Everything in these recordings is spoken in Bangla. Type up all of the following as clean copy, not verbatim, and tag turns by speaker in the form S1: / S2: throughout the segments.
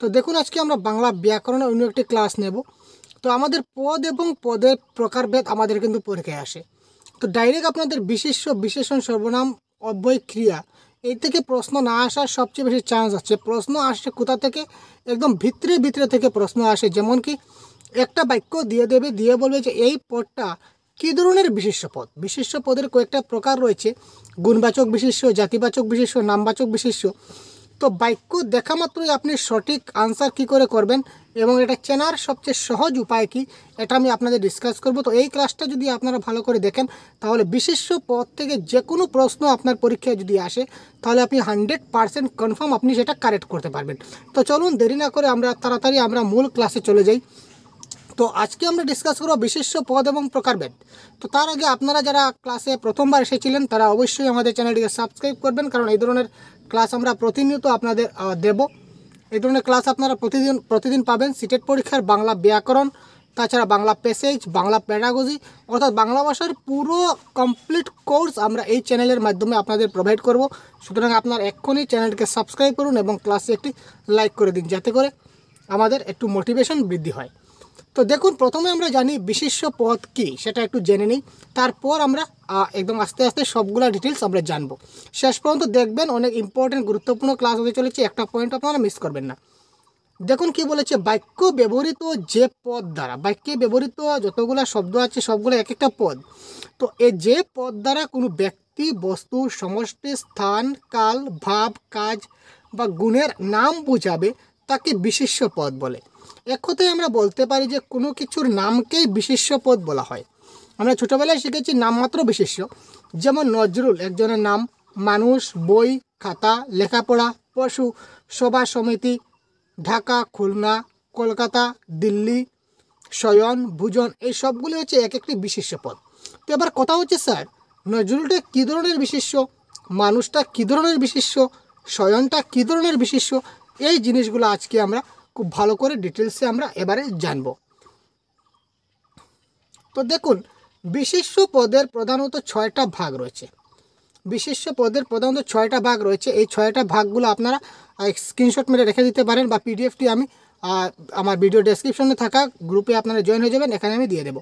S1: তো দেখুন আজকে আমরা বাংলা ব্যাকরণের অন্য একটি ক্লাস নেব। তো আমাদের পদ এবং পদের প্রকারভেদ আমাদের কিন্তু পরীক্ষায় আসে। তো ডাইরেক্ট আপনাদের বিশেষ্য, বিশেষণ, সর্বনাম, অব্যয়, ক্রিয়া এই থেকে প্রশ্ন না আসার সবচেয়ে বেশি চান্স আছে। প্রশ্ন আসে কোথা থেকে? একদম ভিতরে ভিতরে থেকে প্রশ্ন আসে। যেমন কি একটা বাক্য দিয়ে দেবে, দিয়ে বলবে যে এই পদটা কী ধরনের বিশেষ্য পদ। বিশেষ্য পদের কয়েকটা প্রকার রয়েছে: গুণবাচক বিশেষ্য, জাতিবাচক বিশেষ্য, নামবাচক বিশেষ্য। তো বাক্য দেখা মাত্রই আপনি সঠিক আনসার কী করে করবেন এবং এটা চেনার সবচেয়ে সহজ উপায় কি, এটা আমি আপনাদের ডিসকাস করব। তো এই ক্লাসটা যদি আপনারা ভালো করে দেখেন তাহলে বিশেষ্য পদ থেকে যে কোনো প্রশ্ন আপনার পরীক্ষায় যদি আসে তাহলে আপনি 100% কনফার্ম আপনি সেটা কারেক্ট করতে পারবেন। তো চলুন দেরি না করে আমরা তাড়াতাড়ি মূল ক্লাসে চলে যাই। তো আজকে আমরা ডিসকাস করব বিশেষ্য পদ এবং প্রকারভেদ। তো তার আগে আপনারা যারা ক্লাসে প্রথমবার এসেছিলেন তারা অবশ্যই আমাদের চ্যানেলটিকে সাবস্ক্রাইব করবেন, কারণ এই ধরনের ক্লাস আমরা প্রতিনিয়ত আপনাদের দেব। এই ধরনের ক্লাস আপনারা প্রতিদিন পাবেন। সিটেট পরীক্ষার বাংলা ব্যাকরণ, তাছাড়া বাংলা প্যাসেজ, বাংলা প্যাডাগজি, অর্থাৎ বাংলা ভাষার পুরো কমপ্লিট কোর্স আমরা এই চ্যানেলের মাধ্যমে আপনাদের প্রোভাইড করব। সুতরাং আপনার এক্ষুনি চ্যানেলটিকে সাবস্ক্রাইব করুন এবং ক্লাসে একটি লাইক করে দিন, যাতে করে আমাদের একটু মোটিভেশন বৃদ্ধি হয়। তো দেখুন, প্রথমে আমরা জানি বিশেষ্য পদ কী সেটা একটু জেনে নিই, তারপর আমরা একদম আস্তে আস্তে সবগুলা ডিটেলস আমরা জানবো। শেষ পর্যন্ত দেখবেন, অনেক ইম্পর্টেন্ট গুরুত্বপূর্ণ ক্লাস হতে চলেছে, একটা পয়েন্ট আপনারা মিস করবেন না। দেখুন কি বলেছে, বাক্য ব্যবহৃত যে পদ দ্বারা, বাক্যে ব্যবহৃত যতগুলো শব্দ আছে সবগুলো এক একটা পদ। তো এই যে পদ দ্বারা কোনো ব্যক্তি, বস্তু, সমষ্টি, স্থান, কাল, ভাব, কাজ বা গুণের নাম বোঝাবে তাকে বিশেষ্য পদ বলে। এক কথায় আমরা বলতে পারি যে কোনো কিছুর নামকেই বিশেষ্য পদ বলা হয়। আমরা ছোটোবেলায় শিখেছি নামমাত্র বিশেষ্য, যেমন নজরুল একজনের নাম, মানুষ, বই, খাতা, লেখাপড়া, পশু, সভা সমিতি, ঢাকা, খুলনা, কলকাতা, দিল্লি, শয়ন, ভোজন, এই সবগুলি হচ্ছে এক একটি বিশেষ্য পদ। তো এবার কথা হচ্ছে, স্যার নজরুলটা কী ধরনের বিশেষ্য, মানুষটা কী ধরনের বিশেষ্য, শয়নটা কী ধরনের বিশেষ্য, এই জিনিসগুলো আজকে আমরা খুব ভালো করে ডিটেলসে আমরা এবারে জানব। তো দেখুন, বিশেষ্য পদের প্রধানত 6টা ভাগ রয়েছে। বিশেষ্য পদের প্রধানত 6টা ভাগ রয়েছে। এই 6টা ভাগগুলো আপনারা স্ক্রিনশট মেরে রেখে দিতে পারেন, বা পিডিএফটি আমি আমার ভিডিও ডেসক্রিপশনে থাকা গ্রুপে আপনারা জয়েন হয়ে যাবেন, এখানে আমি দিয়ে দেবো।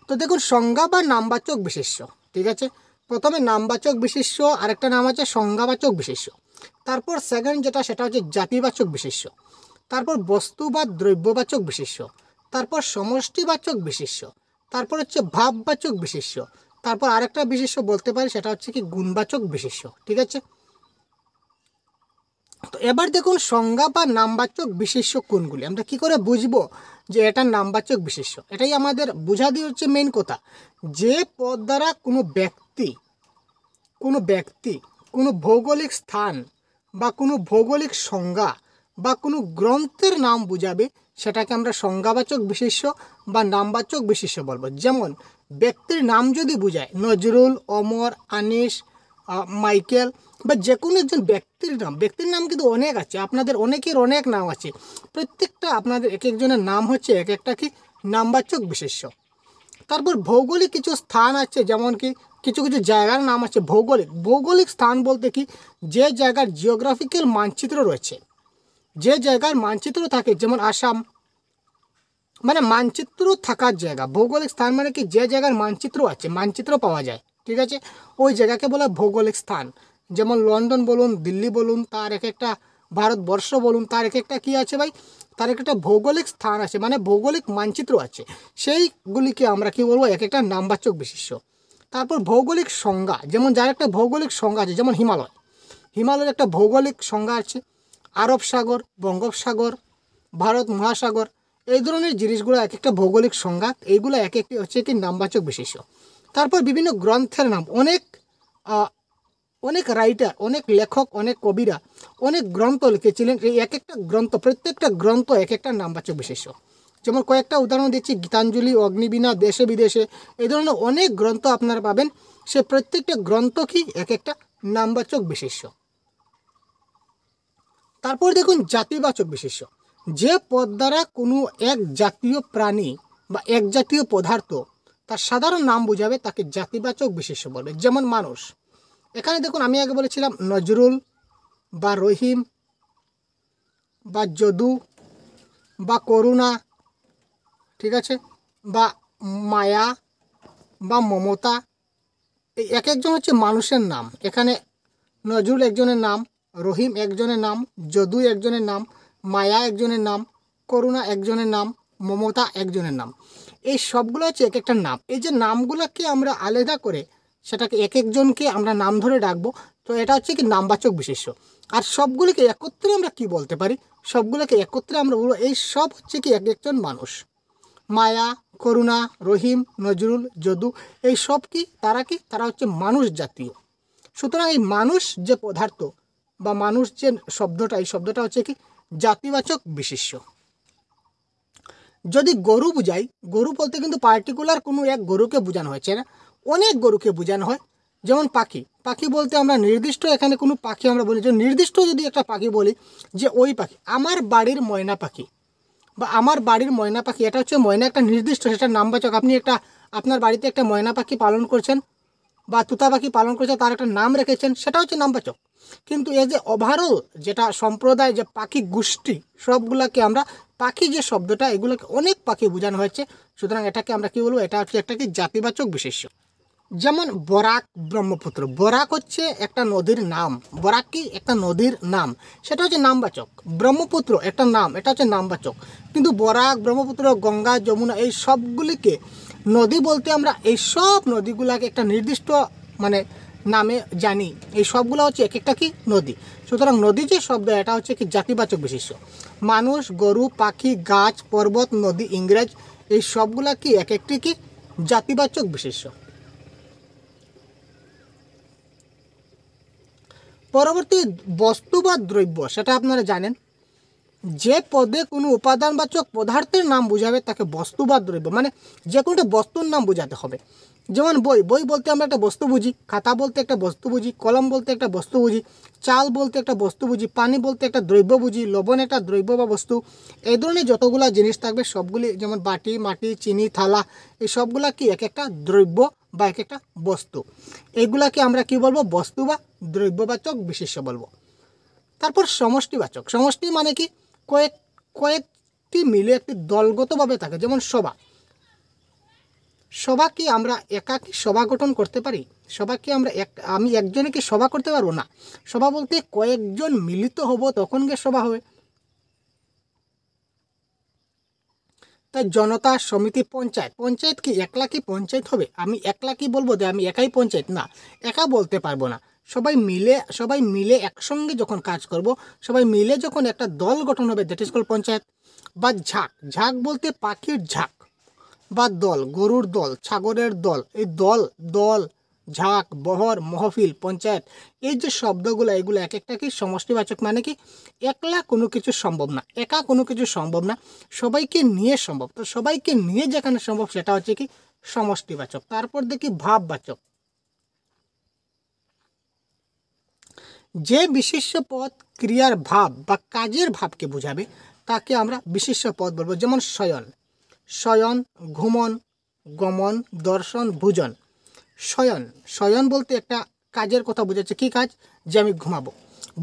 S1: তো দেখুন, সংজ্ঞা বা নামবাচক বিশেষ্য, ঠিক আছে। প্রথমে নামবাচক বিশেষ্য, আরেকটা নাম আছে সংজ্ঞাবাচক বিশেষ্য। তারপর সেকেন্ড যেটা, সেটা হচ্ছে জাতিবাচক বিশেষ্য। তারপর বস্তু বা দ্রব্যবাচক বিশেষ্য। তারপর সমষ্টিবাচক বিশেষ্য। তারপর হচ্ছে ভাববাচক বিশেষ্য। তারপর আরেকটা বিশেষ্য বলতে পারি, সেটা হচ্ছে কি গুণবাচক বিশেষ্য, ঠিক আছে। তো এবার দেখুন, সংজ্ঞা বা নামবাচক বিশেষ্য কোনগুলি, আমরা কি করে বুঝবো যে এটা নামবাচক বিশেষ্য? এটাই আমাদের বোঝা দিয়ে হচ্ছে মেইন কথা। যে পদ দ্বারা কোনো ব্যক্তি, কোনো ভৌগোলিক স্থান বা কোনো ভৌগোলিক সংজ্ঞা বা কোনো গ্রন্থের নাম বোঝাবে, সেটাকে আমরা সংজ্ঞাবাচক বিশেষ্য বা নামবাচক বিশেষ্য বলবো। যেমন ব্যক্তির নাম যদি বোঝায়, নজরুল, অমর, আনিস, মাইকেল, বা যে কোনো একজন ব্যক্তির নাম কিন্তু অনেক আছে, আপনাদের অনেকের অনেক নাম আছে, প্রত্যেকটা আপনাদের এক একজনের নাম হচ্ছে এক একটা কি নামবাচক বিশেষ্য। তারপর ভৌগোলিক কিছু স্থান আছে, যেমন কি কিছু কিছু জায়গার নাম আছে ভৌগোলিক স্থান বলতে কি, যে জায়গার জিওগ্রাফিক্যাল মানচিত্র রয়েছে, যে জায়গার মানচিত্র থাকে, যেমন আসাম, মানে মানচিত্র থাকার জায়গা। ভৌগোলিক স্থান মানে কি, যে জায়গার মানচিত্র আছে, মানচিত্র পাওয়া যায়, ঠিক আছে, ওই জায়গাকে বলা ভৌগোলিক স্থান। যেমন লন্ডন বলুন, দিল্লি বলুন, তার এক একটা, ভারতবর্ষ বলুন, তার এক একটা কী আছে ভাই, তার এক একটা ভৌগোলিক স্থান আছে, মানে ভৌগোলিক মানচিত্র আছে, সেইগুলিকে আমরা কি বলবো, এক একটা নামবাচক বিশেষ্য। তারপর ভৌগোলিক সংজ্ঞা, যেমন যার একটা ভৌগোলিক সংজ্ঞা আছে, যেমন হিমালয়ের একটা ভৌগোলিক সংজ্ঞা আছে, আরব সাগর, বঙ্গোপসাগর, ভারত মহাসাগর, এই ধরনের জিনিসগুলো এক একটা ভৌগোলিক সংজ্ঞা, এইগুলো এক একটি হচ্ছে কি নামবাচক বিশেষ্য। তারপর বিভিন্ন গ্রন্থের নাম, অনেক রাইটার, অনেক লেখক, অনেক কবিরা অনেক গ্রন্থ লিখেছিলেন, এই এক একটা গ্রন্থ, প্রত্যেকটা গ্রন্থ এক একটা নামবাচক বিশেষ্য। যেমন কয়েকটা উদাহরণ দিচ্ছি, গীতাঞ্জলি, অগ্নিবীণা, দেশে বিদেশে, এই ধরনের অনেক গ্রন্থ আপনারা পাবেন, সে প্রত্যেকটা গ্রন্থ কি এক একটা নামবাচক বিশেষ্য। তারপর দেখুন, জাতিবাচক বিশেষ্য, যে পদ দ্বারা কোনো এক জাতীয় প্রাণী বা এক জাতীয় পদার্থ তার সাধারণ নাম বোঝাবে তাকে জাতিবাচক বিশেষ্য বলবে। যেমন মানুষ, এখানে দেখুন আমি আগে বলেছিলাম নজরুল বা রহিম বা যদু বা করুণা, ঠিক আছে, বা মায়া বা মমতা, এই এক একজন হচ্ছে মানুষের নাম। এখানে নজরুল একজনের নাম, রহিম একজনের নাম, যদু একজনের নাম, মায়া একজনের নাম, করুণা একজনের নাম, মমতা একজনের নাম। এই সবগুলো হচ্ছে এক একটা নাম। এই যে নামগুলোকে আমরা আলাদা করে সেটাকে এক একজনকে আমরা নাম ধরে ডাকবো, তো এটা হচ্ছে কি নামবাচক বিশেষ্য। আর সবগুলোকে একত্রে আমরা কি বলতে পারি, সবগুলোকে একত্রে আমরা বলবো এই সব হচ্ছে কি এক একজন মানুষ। মায়া, করুণা, রহিম, নজরুল, যদু, এই সব কি তারা কি, তারা হচ্ছে মানুষ জাতীয়। সুতরাং এই মানুষ যে পদার্থ বা মানুষ যে শব্দটা, এই শব্দটা হচ্ছে কি জাতিবাচক বিশেষ্য। যদি গরু বুঝাই, গরু বলতে কিন্তু পার্টিকুলার কোনো এক গরুকে বোঝানো হয়েছে না, অনেক গরুকে বোঝানো হয়। যেমন পাখি, পাখি বলতে আমরা নির্দিষ্ট এখানে কোনো পাখি আমরা বলি যে নির্দিষ্ট যদি একটা পাখি বলি যে ওই পাখি আমার বাড়ির ময়না পাখি বা আমার বাড়ির ময়না পাখি, এটা হচ্ছে ময়না একটা নির্দিষ্ট, সেটার নামবাচক। আপনি একটা আপনার বাড়িতে একটা ময়না পাখি পালন করছেন বা তুতা পাখি পালন করছেন, তার একটা নাম রেখেছেন, সেটা হচ্ছে নামবাচক। কিন্তু এই যে ওভারঅল যেটা সম্প্রদায়, যে পাখি গোষ্ঠী, সবগুলোকে আমরা পাখি যে শব্দটা, এগুলোকে অনেক পাখি বোঝানো হয়েছে। সুতরাং এটাকে আমরা কি বলবো, এটা হচ্ছে একটা কি জাতিবাচক বিশেষ্য। যেমন বরাক, ব্রহ্মপুত্র, বরাক হচ্ছে একটা নদীর নাম, বরাক কি একটা নদীর নাম, সেটা হচ্ছে নামবাচক। ব্রহ্মপুত্র একটা নাম, এটা হচ্ছে নামবাচক। কিন্তু বরাক, ব্রহ্মপুত্র, গঙ্গা, যমুনা, এই সবগুলিকে নদী বলতে আমরা এই সব নদীগুলাকে একটা নির্দিষ্ট মানে নামে জানি। এই সবগুলো হচ্ছে এক একটা কি নদী। সুতরাং নদী যে শব্দ, এটা হচ্ছে কি জাতিবাচক বিশেষ্য। মানুষ, গরু, পাখি, গাছ, পর্বত, নদী, ইংরেজ, এই সবগুলা কি এক একটি কি জাতিবাচক বিশেষ্য। পরবর্তী বস্তু বা দ্রব্য, সেটা আপনারা জানেন। যে পদে কোনো উপাদানবাচক পদার্থের নাম বোঝাবে তাকে বস্তু বা দ্রব্য, মানে যে কোনো একটা বস্তুর নাম বোঝাতে হবে। যেমন বই, বই বলতে আমরা একটা বস্তু বুঝি, খাতা বলতে একটা বস্তু বুঝি, কলম বলতে একটা বস্তু বুঝি, চাল বলতে একটা বস্তু বুঝি, পানি বলতে একটা দ্রব্য বুঝি, লবণ একটা দ্রব্য বা বস্তু। এই ধরনের যতগুলা জিনিস থাকবে সবগুলি, যেমন বাটি, মাটি, চিনি, থালা, এই সবগুলা কি এক একটা দ্রব্য বা এক একটা বস্তু। এইগুলাকে আমরা কি বলবো, বস্তু বা দ্রব্যবাচক বিশেষ্য বলবো। তারপর সমষ্টিবাচক, সমষ্টি মানে কি কয়েকটি মিলে একটি দলগতভাবে থাকে। যেমন সভা, সভা কি আমরা একাকী সভা গঠন করতে পারি? সভা কি আমরা আমি একজনে কি সভা করতে পারবো না? সভা বলতে কয়েকজন মিলিত হব, তখন গিয়ে সভা হবে। তাই জনতা, সমিতি, পঞ্চায়েত, পঞ্চায়েত কি একলা কি পঞ্চায়েত হবে? আমি একলা কি বলবো যে আমি একাই পঞ্চায়েত? না, একা বলতে পারবো না। সবাই মিলে একসঙ্গে যখন কাজ করব, সবাই মিলে যখন একটা দল গঠন হবে, দ্যাট ইজ কল পঞ্চায়েত। বা ঝাঁক, ঝাঁক বলতে পাখির ঝাঁক, বা দল, গরুর দল, ছাগলের দল, এই দল, দল, ঝাঁক, বহর, মহফিল, পঞ্চায়েত, এই যে শব্দগুলো, এগুলো এক একটা কি সমষ্টিবাচক। মানে কি একলা কোনো কিছু সম্ভব না, একা কোনো কিছু সম্ভব না, সবাইকে নিয়ে সম্ভব। তো সবাইকে নিয়ে যেখানে সম্ভব সেটা হচ্ছে কি সমষ্টিবাচক। তারপর দেখি ভাববাচক। যে বিশেষ্য পদ ক্রিয়ার ভাব বা কাজের ভাবকে বোঝাবে তাকে আমরা বিশেষ্য পদ বলবো। যেমন শয়ন, শয়ন, ঘুমন, গমন, দর্শন, ভোজন। শয়ন, শয়ন বলতে একটা কাজের কথা বোঝাচ্ছে, কি কাজ, যে আমি ঘুমাবো।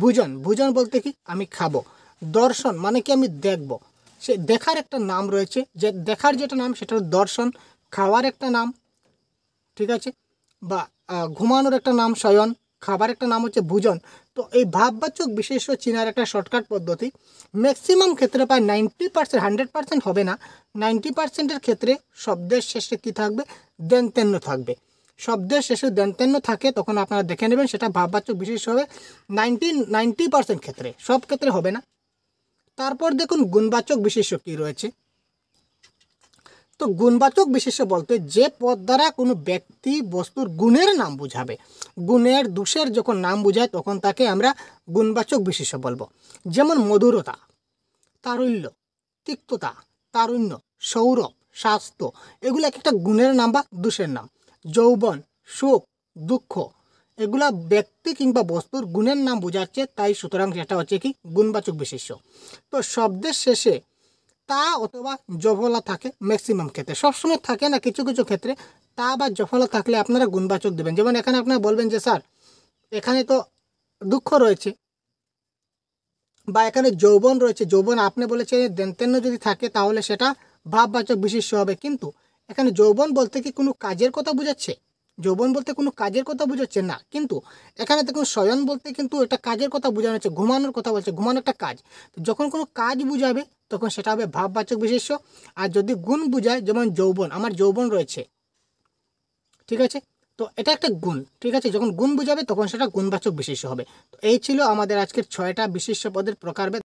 S1: ভোজন, ভোজন বলতে কি আমি খাবো। দর্শন মানে কি আমি দেখব, সে দেখার একটা নাম রয়েছে, যে দেখার যেটা নাম সেটা দর্শন, খাওয়ার একটা নাম, ঠিক আছে, বা ঘুমানোর একটা নাম শয়ন, খাবার একটা নাম হচ্ছে ভোজন। তো এই ভাববাচক বিশেষ্য চেনার একটা শর্টকাট পদ্ধতি, ম্যাক্সিমাম ক্ষেত্রে প্রায় 90%, 100% হবে না, 90%-এর ক্ষেত্রে শব্দের শেষে কী থাকবে, দন্ত্যন্য থাকবে। শব্দের শেষে দন্ত্যন্য থাকে তখন আপনারা দেখে নেবেন, সেটা ভাববাচক বিশেষ্য হবে 90% ক্ষেত্রে, সব ক্ষেত্রে হবে না। তারপর দেখুন গুণবাচক বিশেষ্য কী রয়েছে। তো গুণবাচক বিশেষ্য বলতে যে পদ দ্বারা কোনো ব্যক্তি বস্তুর গুণের নাম বোঝাবে, গুণের দোষের যখন নাম বোঝায় তখন তাকে আমরা গুণবাচক বিশেষ্য বলবো। যেমন মধুরতা, তারল্য, তিক্ততা, তারুণ্য, সৌরভ, স্বাস্থ্য, এগুলো এক একটা গুণের নাম বা দোষের নাম। যৌবন, সুখ, দুঃখ, এগুলা ব্যক্তি কিংবা বস্তুর গুণের নাম বোঝাচ্ছে, তাই সুতরাং সেটা হচ্ছে কি গুণবাচক বিশেষ্য। তো শব্দের শেষে তা অথবা জফলা থাকে ম্যাক্সিমাম ক্ষেত্রে, সবসময় থাকে না, কিছু কিছু ক্ষেত্রে তা বা জফলা থাকলে আপনারা গুণবাচক দেবেন। যেমন এখানে আপনারা বলবেন যে স্যার এখানে তো দুঃখ রয়েছে, বা এখানে যৌবন রয়েছে, যৌবন আপনি বলেছে দন্তেন্য যদি থাকে তাহলে সেটা ভাববাচক বিশেষ্য হবে, কিন্তু এখানে যৌবন বলতে কি কোনো কাজের কথা বোঝাচ্ছে? যৌবন বলতে কোনো কাজের কথা বোঝাচ্ছে না, কিন্তু এখানে দেখুন শয়ন বলতে কিন্তু এটা কাজের কথা বোঝানো হচ্ছে, ঘুমানোর কথা বলছে, ঘুমানো একটা কাজ। তো যখন কোনো কাজ বুঝাবে তখন সেটা হবে ভাববাচক বিশেষ্য। আর যদি গুণ বুঝায়, যেমন যৌবন, আমার যৌবন রয়েছে, ঠিক আছে, তো এটা একটা গুণ, ঠিক আছে, যখন গুণ বুঝাবে তখন সেটা গুণবাচক বিশেষ্য হবে। তো এই ছিল আমাদের আজকের 6টা বিশেষ্য পদের প্রকারভেদ।